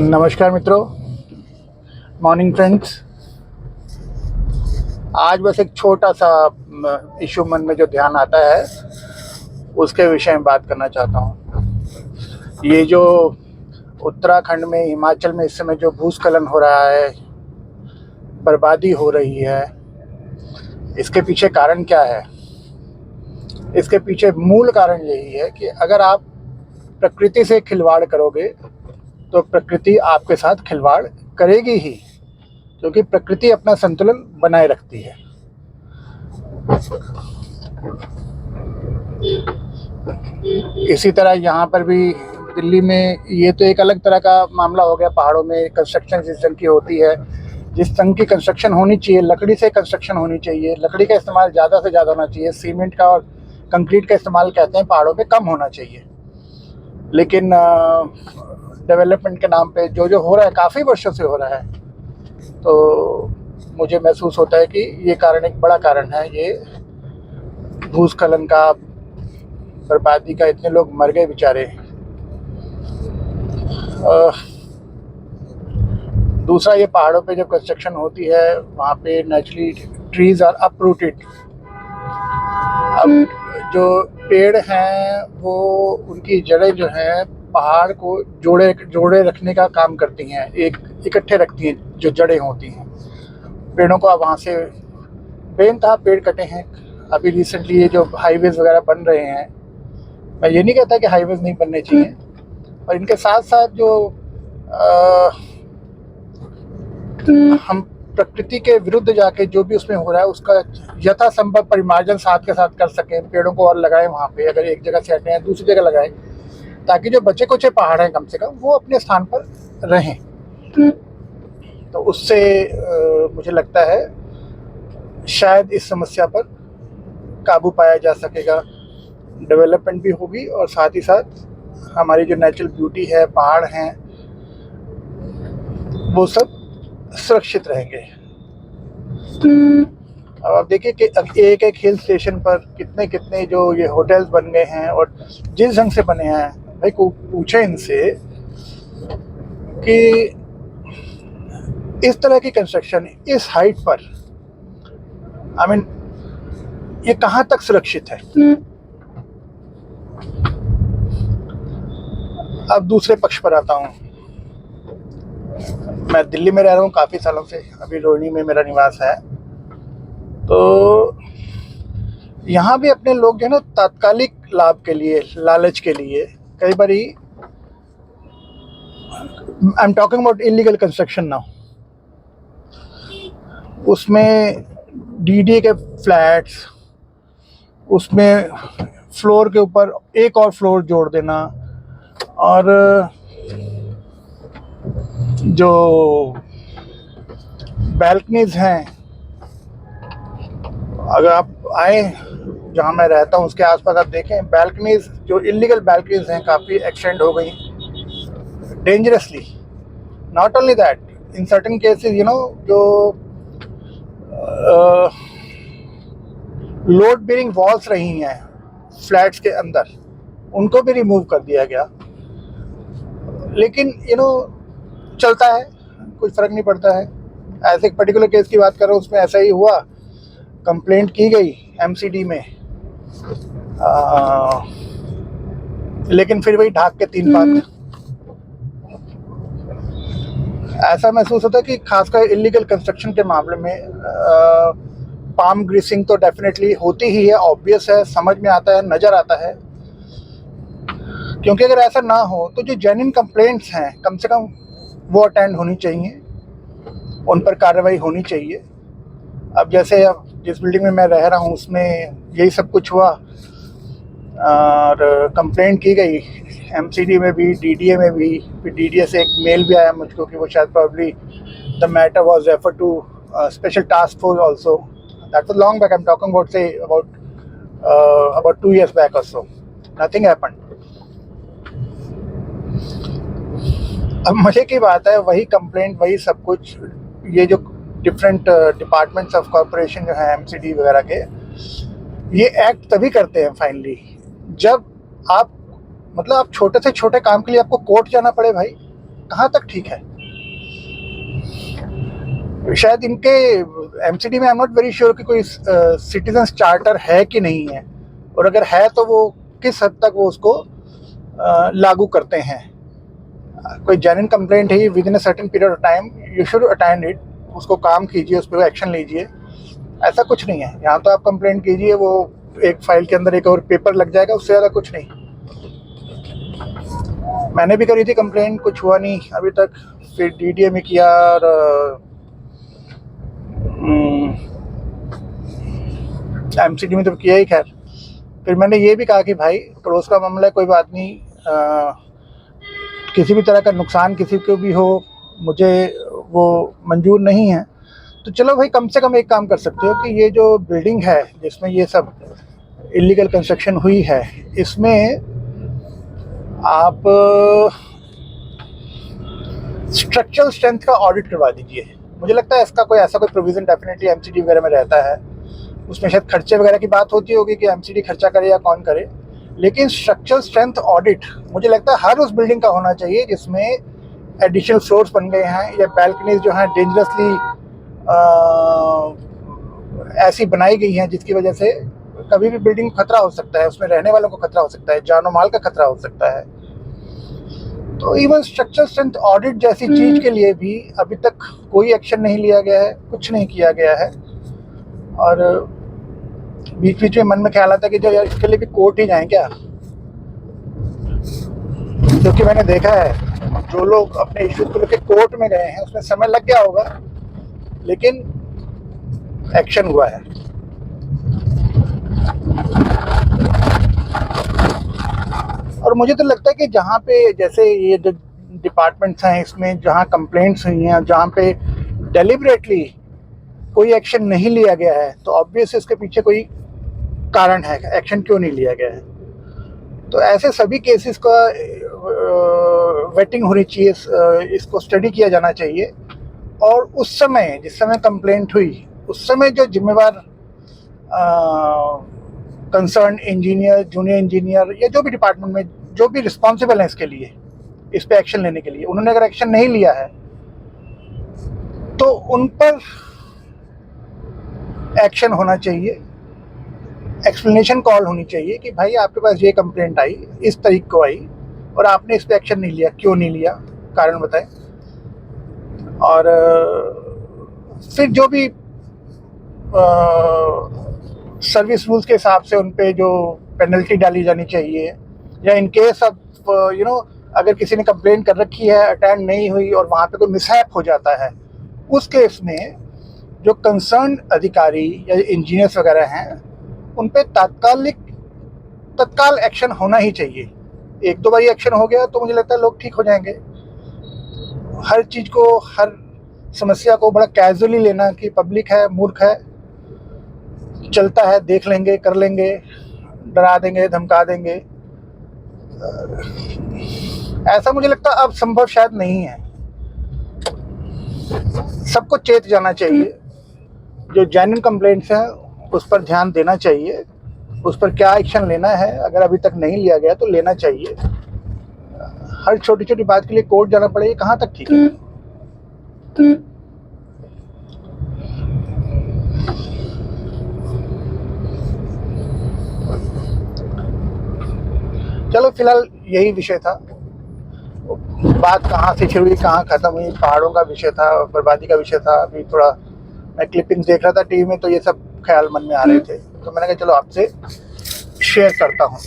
नमस्कार मित्रों, morning friends. आज बस एक छोटा सा इशू मन में जो ध्यान आता है उसके विषय में बात करना चाहता हूँ। ये जो उत्तराखंड में, हिमाचल में इस समय जो भूस्खलन हो रहा है, बर्बादी हो रही है, इसके पीछे कारण क्या है? इसके पीछे मूल कारण यही है कि अगर आप प्रकृति से खिलवाड़ करोगे तो प्रकृति आपके साथ खिलवाड़ करेगी ही, क्योंकि प्रकृति अपना संतुलन बनाए रखती है। इसी तरह यहाँ पर भी दिल्ली में ये तो एक अलग तरह का मामला हो गया। पहाड़ों में कंस्ट्रक्शन जिस ढंग की होती है, जिस ढंग की कंस्ट्रक्शन होनी चाहिए, लकड़ी से कंस्ट्रक्शन होनी चाहिए, लकड़ी का इस्तेमाल ज़्यादा से ज़्यादा होना चाहिए। सीमेंट का और कंक्रीट का इस्तेमाल कहते हैं पहाड़ों पे कम होना चाहिए। लेकिन डेवलपमेंट के नाम पे जो हो रहा है, काफ़ी वर्षों से हो रहा है, तो मुझे महसूस होता है कि ये कारण, एक बड़ा कारण है ये भूस्खलन का, बर्बादी का। इतने लोग मर गए बेचारे। दूसरा, ये पहाड़ों पे जब कंस्ट्रक्शन होती है वहाँ पे नेचुरली ट्रीज आर अपरूटेड। अब जो पेड़ हैं वो, उनकी जड़ें जो हैं पहाड़ को जोड़े रखने का काम करती हैं, एक इकट्ठे रखती हैं जो जड़ें होती हैं पेड़ों को। अब वहाँ से बेनतहा पेड़ कटे हैं। अभी रिसेंटली ये जो हाईवेज वगैरह बन रहे हैं, मैं ये नहीं कहता कि हाईवेज नहीं बनने चाहिए, और इनके साथ साथ जो हम प्रकृति के विरुद्ध जाके जो भी उसमें हो रहा है उसका यथासंभव परिमार्जन साथ के साथ कर सकें। पेड़ों को और लगाएं वहाँ पे, अगर एक जगह से हटें हैं दूसरी जगह लगाएं, ताकि जो बचे कुचे पहाड़ हैं कम से कम वो अपने स्थान पर रहें। तो उससे मुझे लगता है शायद इस समस्या पर काबू पाया जा सकेगा, डेवलपमेंट भी होगी और साथ ही साथ हमारी जो नेचुरल ब्यूटी है, पहाड़ हैं, वो सब सुरक्षित रहेंगे। अब आप देखिए कि एक एक हिल स्टेशन पर कितने कितने जो ये होटल्स बन गए हैं, और जिस ढंग से बने हैं, भाई को पूछे इनसे कि इस तरह की कंस्ट्रक्शन इस हाइट पर, आई मीन, ये कहाँ तक सुरक्षित है? अब दूसरे पक्ष पर आता हूँ। मैं दिल्ली में रह रहा हूँ काफ़ी सालों से, अभी रोहिणी में मेरा निवास है। तो यहाँ भी अपने लोग जो है ना, तात्कालिक लाभ के लिए, लालच के लिए, कई बार I am talking about illegal construction now, उसमें डीडीए के फ्लैट्स, उसमें फ्लोर के ऊपर एक और फ्लोर जोड़ देना, और जो बैल्कनीज हैं, अगर आप आए जहाँ मैं रहता हूँ उसके आसपास, आप देखें बैल्कनीज, जो इलीगल बैल्कनीज हैं, काफ़ी एक्सटेंड हो गई dangerously. Not only that, in certain cases जो लोड बेरिंग वॉल्स रही हैं फ्लैट्स के अंदर, उनको भी रिमूव कर दिया गया। लेकिन चलता है, कुछ फ़र्क नहीं पड़ता है। ऐसे एक पर्टिकुलर केस की बात कर रहा हूँ, उसमें ऐसा ही हुआ, कंप्लेंट की गई एमसीडी में, लेकिन फिर वही ढाक के 3 पात। ऐसा महसूस होता है कि खासकर इलीगल कंस्ट्रक्शन के मामले में पाम ग्रीसिंग तो डेफिनेटली होती ही है, ऑब्वियस है, समझ में आता है, नज़र आता है। क्योंकि अगर ऐसा ना हो तो जो जेन्युइन कंप्लेंट्स हैं कम से कम वो अटेंड होनी चाहिए, उन पर कार्रवाई होनी चाहिए। अब जैसे अब जिस बिल्डिंग में मैं रह रहा हूँ उसमें यही सब कुछ हुआ, और कंप्लेंट की गई एमसीडी में भी, डीडीए में भी। फिर डीडीए से एक मेल भी आया मुझको कि वो शायद probably the matter was refer to special task force also. That was long back, I am talking about 2 years back और सो। Nothing happened. अब मजे की बात है, वही कंप्लेंट, वही सब कुछ, ये जो डिफरेंट डिपार्टमेंट्स ऑफ कॉरपोरेशन जो है एमसीडी वगैरह के, ये एक्ट तभी करते हैं फाइनली जब आप मतलब आप छोटे से छोटे काम के लिए आपको कोर्ट जाना पड़े भाई, कहाँ तक ठीक है? शायद इनके एमसीडी में I am not very sure कि कोई सिटीजन चार्टर है कि नहीं है, और अगर है तो वो किस हद तक वो उसको लागू करते हैं। कोई जेन्युइन कंप्लेंट है with in a certain period of time, you should attend it, उसको काम कीजिए, उस पर एक्शन लीजिए। ऐसा कुछ नहीं है यहाँ तो, आप कंप्लेंट कीजिए, वो एक फाइल के अंदर एक और पेपर लग जाएगा, उससे ज़्यादा कुछ नहीं। मैंने भी करी थी कंप्लेंट, कुछ हुआ नहीं अभी तक। फिर डीडीए में किया और एमसीडी में तो किया ही। खैर फिर मैंने ये भी कहा कि भाई पड़ोस का मामला है, कोई बात नहीं, किसी भी तरह का नुकसान किसी को भी हो मुझे वो मंजूर नहीं है। तो चलो भाई कम से कम एक काम कर सकते हो कि ये जो बिल्डिंग है जिसमें ये सब इलीगल कंस्ट्रक्शन हुई है, इसमें आप स्ट्रक्चरल स्ट्रेंथ का ऑडिट करवा दीजिए। मुझे लगता है इसका कोई ऐसा कोई प्रोविज़न डेफिनेटली एमसीडी वगैरह में रहता है। उसमें शायद खर्चे वगैरह की बात होती होगी कि एमसीडी खर्चा करे या कौन करे, लेकिन स्ट्रक्चरल स्ट्रेंथ ऑडिट मुझे लगता है हर उस बिल्डिंग का होना चाहिए जिसमें एडिशनल फ्लोर्स बन गए हैं या बैल्कनीज जो हैं डेंजरसली ऐसी बनाई गई हैं जिसकी वजह से कभी भी बिल्डिंग खतरा हो सकता है, उसमें रहने वालों को खतरा हो सकता है, जानो माल का खतरा हो सकता है। तो इवन स्ट्रक्चरल स्ट्रेंथ ऑडिट जैसी चीज़ के लिए भी अभी तक कोई एक्शन नहीं लिया गया है, कुछ नहीं किया गया है। और बीच बीच में मन में ख्याल आता है कि जो यार इसके लिए भी कोर्ट ही जाएं क्या, क्योंकि मैंने देखा है जो लोग अपने इश्यूज को लेकर कोर्ट में गए हैं उसमें समय लग गया होगा लेकिन एक्शन हुआ है। और मुझे तो लगता है कि जहाँ पे जैसे ये जो डिपार्टमेंट्स हैं इसमें जहाँ कंप्लेंट्स हुई हैं, जहाँ पे डेलिबरेटली कोई एक्शन नहीं लिया गया है, तो ऑब्वियस इसके पीछे कोई कारण है, एक्शन क्यों नहीं लिया गया है। तो ऐसे सभी केसेस का वेटिंग होनी चाहिए, इसको स्टडी किया जाना चाहिए। और उस समय जिस समय कंप्लेंट हुई उस समय जो जिम्मेवार कंसर्न इंजीनियर, जूनियर इंजीनियर या जो भी डिपार्टमेंट में जो भी रिस्पॉन्सिबल है इसके लिए, इस पे एक्शन लेने के लिए, उन्होंने अगर एक्शन नहीं लिया है तो उन पर एक्शन होना चाहिए, एक्सप्लेनेशन कॉल होनी चाहिए कि भाई आपके पास ये कंप्लेंट आई, इस तारीख को आई और आपने इस पे एक्शन नहीं लिया, क्यों नहीं लिया, कारण बताएं। और फिर जो भी सर्विस रूल्स के हिसाब से उन पे जो पेनल्टी डाली जानी चाहिए, या इन केस ऑफ अगर किसी ने कंप्लेन कर रखी है, अटेंड नहीं हुई और वहाँ पे कोई मिसहैप हो जाता है, उस केस में जो कंसर्न अधिकारी या इंजीनियर्स वगैरह हैं उन पे तत्काल एक्शन होना ही चाहिए। एक दो बार एक्शन हो गया तो मुझे लगता है लोग ठीक हो जाएंगे। हर चीज़ को, हर समस्या को बड़ा कैजुअली लेना कि पब्लिक है, मूर्ख है, चलता है, देख लेंगे, कर लेंगे, डरा देंगे, धमका देंगे, ऐसा मुझे लगता है अब संभव शायद नहीं है। सबको चेत जाना चाहिए, जो जेन्युइन कंप्लेंट्स हैं उस पर ध्यान देना चाहिए, उस पर क्या एक्शन लेना है, अगर अभी तक नहीं लिया गया तो लेना चाहिए। हर छोटी छोटी बात के लिए कोर्ट जाना पड़े, ये कहाँ तक ठीक है? चलो फिलहाल यही विषय था, बात कहाँ से शुरू हुई कहाँ ख़त्म हुई, पहाड़ों का विषय था, बर्बादी का विषय था। अभी थोड़ा मैं क्लिपिंग्स देख रहा था टीवी में तो ये सब ख्याल मन में आ रहे थे, तो मैंने कहा चलो आपसे शेयर करता हूँ।